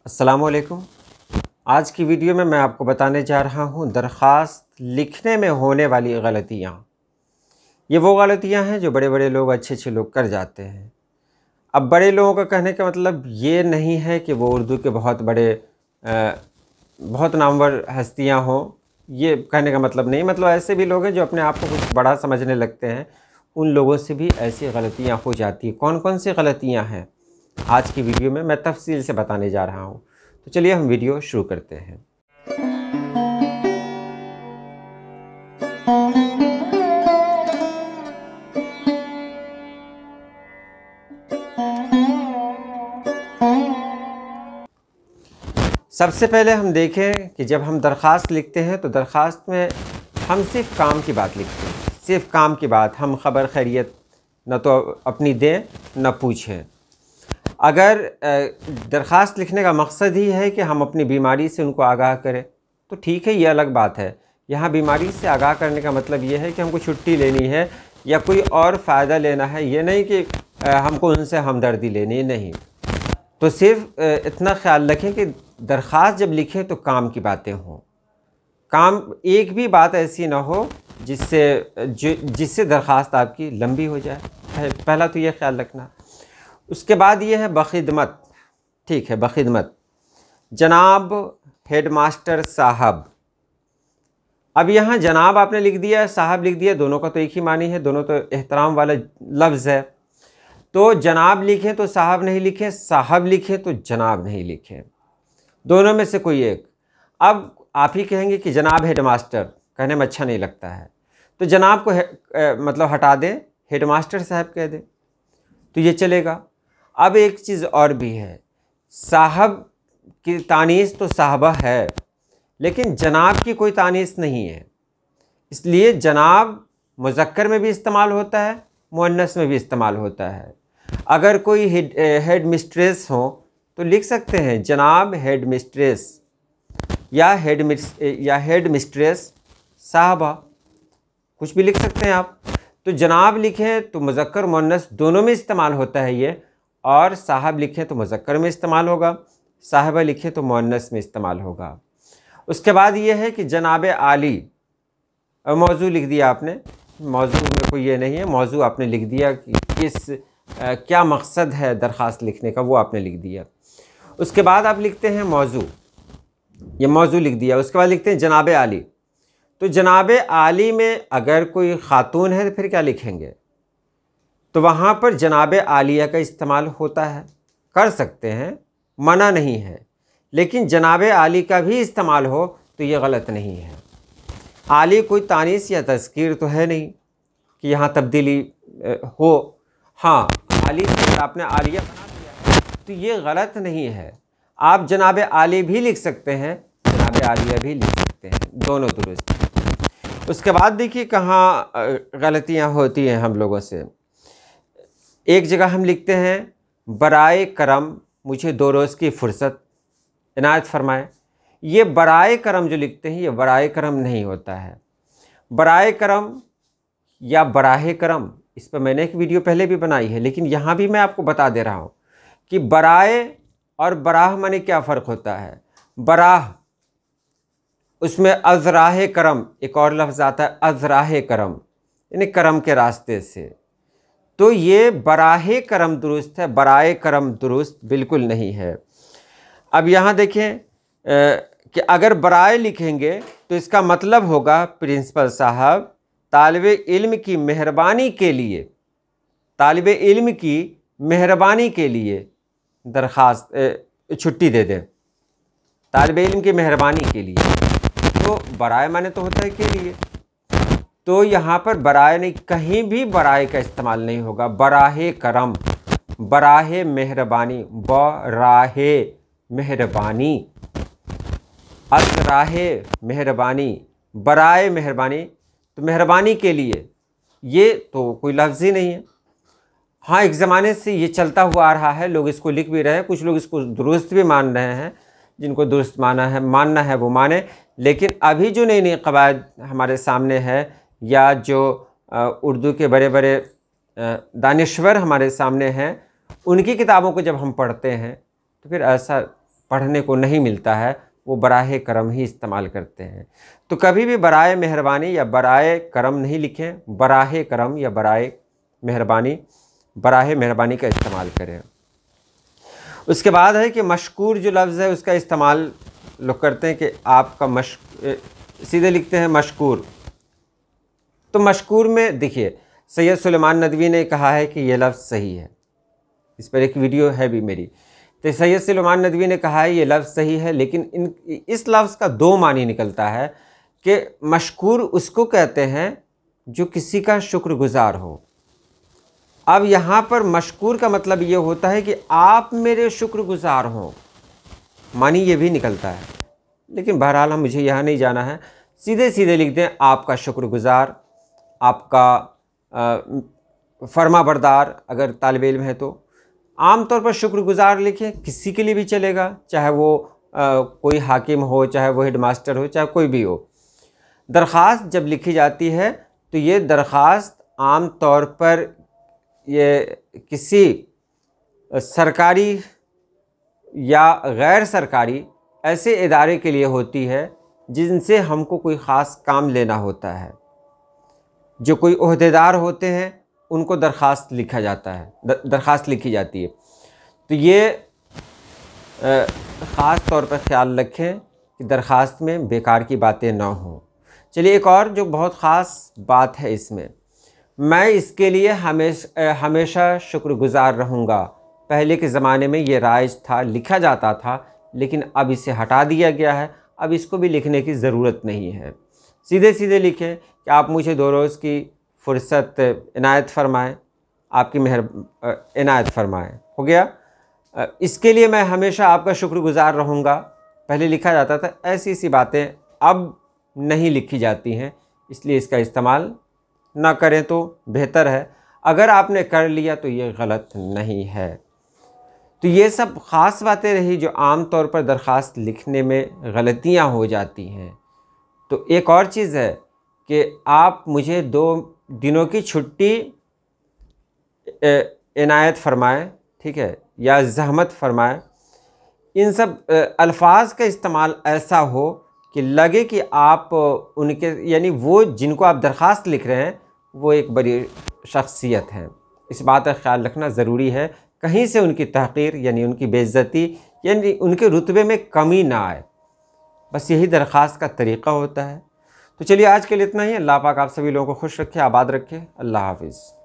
अस्सलामुअलैकुम। आज की वीडियो में मैं आपको बताने जा रहा हूँ दरख्वास्त लिखने में होने वाली गलतियाँ। ये वो गलतियाँ हैं जो बड़े बड़े लोग, अच्छे लोग कर जाते हैं। अब बड़े लोगों का कहने का मतलब ये नहीं है कि वो उर्दू के बहुत बड़े बहुत नामवर हस्तियाँ हों, ये कहने का मतलब नहीं। मतलब ऐसे भी लोग हैं जो अपने आप को कुछ बड़ा समझने लगते हैं, उन लोगों से भी ऐसी गलतियाँ हो जाती हैं। कौन कौन सी गलतियाँ हैं आज की वीडियो में मैं तफसील से बताने जा रहा हूँ। तो चलिए हम वीडियो शुरू करते हैं। सबसे पहले हम देखें कि जब हम दरख्वास्त लिखते हैं तो दरख्वास्त में हम सिर्फ़ काम की बात लिखते हैं, सिर्फ़ काम की बात। हम ख़बर खैरियत न तो अपनी दें न पूछें। अगर दरख्वास्त लिखने का मकसद ही है कि हम अपनी बीमारी से उनको आगाह करें तो ठीक है, ये अलग बात है। यहाँ बीमारी से आगाह करने का मतलब ये है कि हमको छुट्टी लेनी है या कोई और फ़ायदा लेना है, ये नहीं कि हमको उनसे हमदर्दी लेनी है, नहीं। तो सिर्फ इतना ख्याल रखें कि दरख्वास्त जब लिखें तो काम की बातें हों। काम एक भी बात ऐसी ना हो जिससे दरख्वास्त आपकी लंबी हो जाए। पहला तो ये ख्याल रखना। उसके बाद ये है बखिदमत। ठीक है, बखिदमत। जनाब हेडमास्टर साहब। अब यहाँ जनाब आपने लिख दिया, साहब लिख दिया, दोनों का तो एक ही मानी है, दोनों तो एहतराम वाला लफ्ज़ है। तो जनाब लिखें तो साहब नहीं लिखें, साहब लिखें तो जनाब नहीं लिखें, दोनों में से कोई एक। अब आप ही कहेंगे कि जनाब हेडमास्टर कहने में अच्छा नहीं लगता है, तो जनाब को मतलब हटा दें, हेडमास्टर साहब कह दें तो ये चलेगा। अब एक चीज़ और भी है, साहब की तानीस तो साहबा है, लेकिन जनाब की कोई तानीस नहीं है। इसलिए जनाब मुज़क्कर में भी इस्तेमाल होता है, मुअन्नस में भी इस्तेमाल होता है। अगर कोई हेड मिस्ट्रेस हो तो लिख सकते हैं जनाब हेड मिस्ट्रेस या हेड मिस्ट्रेस साहबा, कुछ भी लिख सकते हैं आप। तो जनाब लिखें तो मुज़क्कर मुअन्नस दोनों में इस्तेमाल होता है ये, और साहब लिखें तो मुज़क्कर में इस्तेमाल होगा, साहबा लिखें तो मुअन्नस में इस्तेमाल होगा। उसके बाद ये है कि जनाब आली। मौजू लिख दिया आपने, मौजू में कोई ये नहीं है, मौजू आपने लिख दिया कि क्या मकसद है दरख्वास्त लिखने का, वो आपने लिख दिया। उसके बाद आप लिखते हैं मौजू, ये मौजू लिख दिया। उसके बाद लिखते हैं जनाब आली। तो जनाब आली में अगर कोई ख़ातून है तो फिर क्या लिखेंगे? तो वहाँ पर जनाब आलिया का इस्तेमाल होता है, कर सकते हैं, मना नहीं है, लेकिन जनाब आली का भी इस्तेमाल हो तो ये गलत नहीं है। आली कोई तानीस या तज़कीर तो है नहीं कि यहाँ तब्दीली हो। हाँ, आली से आपने आलिया बना दिया तो ये गलत नहीं है। आप जनाब आली भी लिख सकते हैं, जनाब आलिया भी लिख सकते हैं, दोनों दुरुस्त हैं। उसके बाद देखिए कहाँ गलतियाँ होती हैं हम लोगों से। एक जगह हम लिखते हैं बराए करम मुझे 2 रोज़ की फ़ुर्सत इनायत फरमाएँ। ये बराए करम जो लिखते हैं, ये बराए करम नहीं होता है। बराए करम या बराहे करम, इस पर मैंने एक वीडियो पहले भी बनाई है, लेकिन यहाँ भी मैं आपको बता दे रहा हूँ कि बराए और बराह माने क्या फ़र्क होता है। बराह उसमें अज़राहे करम एक और लफ्ज़ आता है, अज़राहे करम यानी करम के रास्ते से। तो ये बराहे करम दुरुस्त है, बराए करम दुरुस्त बिल्कुल नहीं है। अब यहाँ देखें कि अगर बराए लिखेंगे तो इसका मतलब होगा प्रिंसिपल साहब तालिबे इल्म की मेहरबानी के लिए, तालिबे इल्म की मेहरबानी के लिए दरख्वास्त छुट्टी दे दें, तालिबे इल्म की मेहरबानी के लिए। तो बराए माने तो होता है के लिए, तो यहाँ पर बराए नहीं, कहीं भी बराए का इस्तेमाल नहीं होगा। बराहे करम, बराहे मेहरबानी, बराहे मेहरबानी, अज़राहे मेहरबानी, बराए मेहरबानी, तो मेहरबानी के लिए, ये तो कोई लफ्ज़ ही नहीं है। हाँ, एक ज़माने से ये चलता हुआ आ रहा है, लोग इसको लिख भी रहे हैं, कुछ लोग इसको दुरुस्त भी मान रहे हैं, जिनको दुरुस्त मानना है वो माने। लेकिन अभी जो नई नई क़वायद हमारे सामने है, या जो उर्दू के बड़े बड़े दानिश्वर हमारे सामने हैं, उनकी किताबों को जब हम पढ़ते हैं तो फिर ऐसा पढ़ने को नहीं मिलता है वो बराहे करम ही इस्तेमाल करते हैं। तो कभी भी बराए मेहरबानी या बराए करम नहीं लिखें, बराहे करम या बराए मेहरबानी का इस्तेमाल करें। उसके बाद है कि मशकूर जो लफ्ज़ है उसका इस्तेमाल लोग करते हैं कि आपका सीधे लिखते हैं मशकूर। तो मशकूर में देखिए सैयद सुलेमान नदवी ने कहा है कि ये लफ्ज़ सही है, इस पर एक वीडियो है भी मेरी। तो सैयद सुलेमान नदवी ने कहा है ये लफ्ज़ सही है, लेकिन इस लफ्ज़ का दो मानी निकलता है कि मशकूर उसको कहते हैं जो किसी का शुक्रगुज़ार हो। अब यहाँ पर मशकूर का मतलब ये होता है कि आप मेरे शुक्रगुज़ार हों, मानी ये भी निकलता है, लेकिन बहरहाल हम मुझे यहाँ नहीं जाना है। सीधे सीधे लिख दें आपका शुक्रगुज़ार, आपका फर्माबरदार अगर तालिब इल्म है तो। आम तौर पर शुक्रगुज़ार लिखें, किसी के लिए भी चलेगा, चाहे वो कोई हाकिम हो, चाहे वो हेडमास्टर हो, चाहे कोई भी हो। दरख्वास्त जब लिखी जाती है तो ये दरख्वास्त आम तौर पर ये किसी सरकारी या गैर सरकारी ऐसे इदारे के लिए होती है जिनसे हमको कोई ख़ास काम लेना होता है। जो कोई ओहदेदार होते हैं उनको दरख्वास्त लिखा जाता है, दरख्वास्त लिखी जाती है। तो ये ख़ास तौर पर ख़्याल रखें कि दरख्वास्त में बेकार की बातें ना हों। चलिए एक और जो बहुत ख़ास बात है इसमें, मैं इसके लिए हमेशा शुक्रगुज़ार रहूँगा। पहले के ज़माने में ये राइज था, लिखा जाता था, लेकिन अब इसे हटा दिया गया है, अब इसको भी लिखने की ज़रूरत नहीं है। सीधे सीधे लिखें कि आप मुझे 2 रोज़ की फ़ुर्सत इनायत फ़रमाएँ, आपकी इनायत फ़रमाएँ, हो गया। इसके लिए मैं हमेशा आपका शुक्रगुज़ार रहूँगा, पहले लिखा जाता था। ऐसी सी बातें अब नहीं लिखी जाती हैं, इसलिए इसका इस्तेमाल ना करें तो बेहतर है। अगर आपने कर लिया तो ये गलत नहीं है। तो ये सब ख़ास बातें रही जो आम तौर पर दरख्वास्त लिखने में गलतियां हो जाती हैं। तो एक और चीज़ है कि आप मुझे 2 दिनों की छुट्टी इनायत फरमाएँ, ठीक है, या ज़हमत फरमाएँ। इन सब अल्फाज का इस्तेमाल ऐसा हो कि लगे कि आप उनके यानी वो जिनको आप दरख्वास्त लिख रहे हैं वो एक बड़ी शख्सियत हैं। इस बात का ख्याल रखना ज़रूरी है, कहीं से उनकी तहक़ीर यानी उनकी बेइज्जती यानी उनके रुतबे में कमी ना आए। बस यही दरख्वास्त का तरीक़ा होता है। तो चलिए आज के लिए इतना ही। अल्लाह पाक आप सभी लोगों को खुश रखे, आबाद रखे। अल्लाह हाफ़िज़।